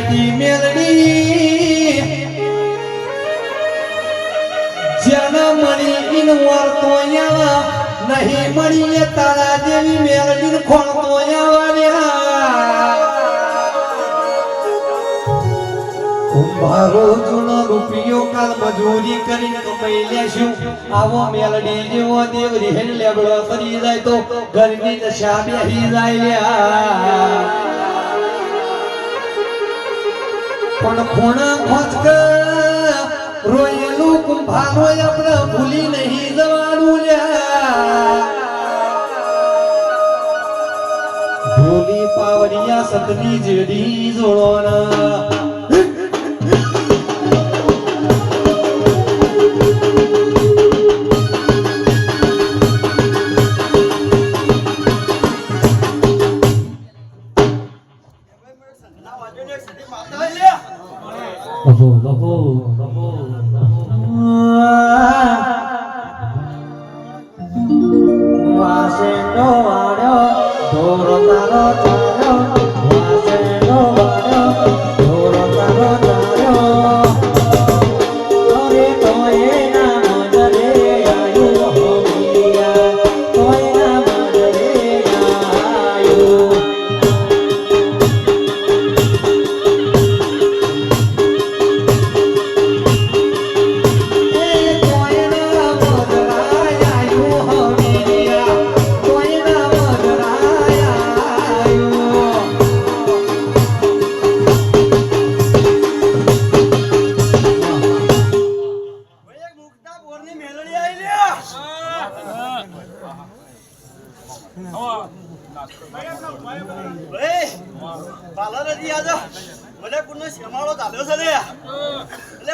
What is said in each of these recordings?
હેડતી મેલડી જેના મળી ઇન વર્તો આવા નહીં મળી તારા જેવી મેલડી ખોળતો આવ્યા કુંભારો જૂનો રૂપિયો કાલ મજૂરી કરીને કમાઈ લેશું આવો મેલડી જેવો દેવ રેહન લેબડો કરી જાય તો ઘરની દશા બેહી જાય પણ ખૂણા ખોચક રોયેલું કુંભારો આપણે ભૂલી નહીં જવાનું ભૂલી પાવડિયા સતની જેડી જોડોના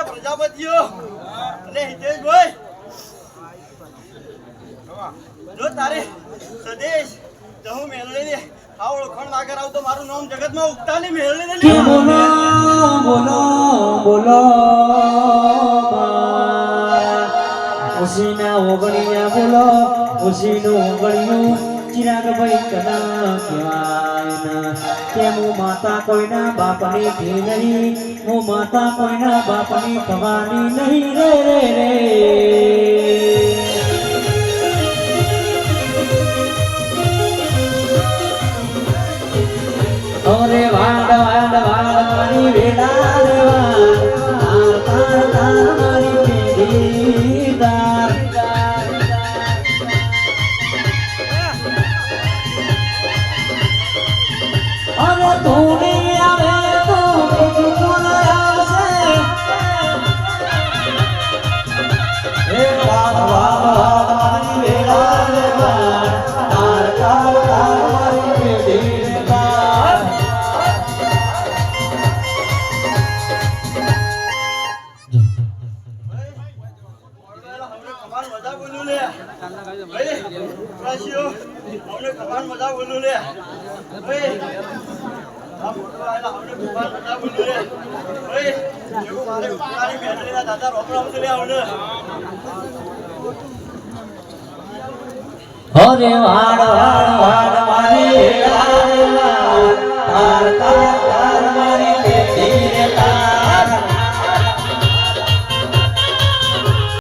પ્રજાપતિઓ હિતેશભાઈ જો તારે સદેશ જહુ મેળવી આ ઓળખણ લાગર આવ તો મારું નામ જગતમાં ઉગતાની મેળવી ને બોલો બોલો બોલો ઉસીના ઓગણિયા બોલો ઉસીનું ઓગણિયું ચિરાગ ભાઈ કદા કહેવાય કે હું માતા કોઈના બાપની થી નહીં હું માતા કોઈના બાપની થવાની નહીં રે રે રે અરે વાડ વાડ વાડ મારી વેડા રેવા તાર તાર તાર મારી પેઢી તાર અરે તું નહીં આવે તો બીજું કોણ આવશે હે વાડ વાડ વાડ મારી વેડા રેવા તાર તાર તાર મારી પેઢી મજા બોલું લે દાદા રોકડા લે આવડે અરે વાડ વાડ વાડ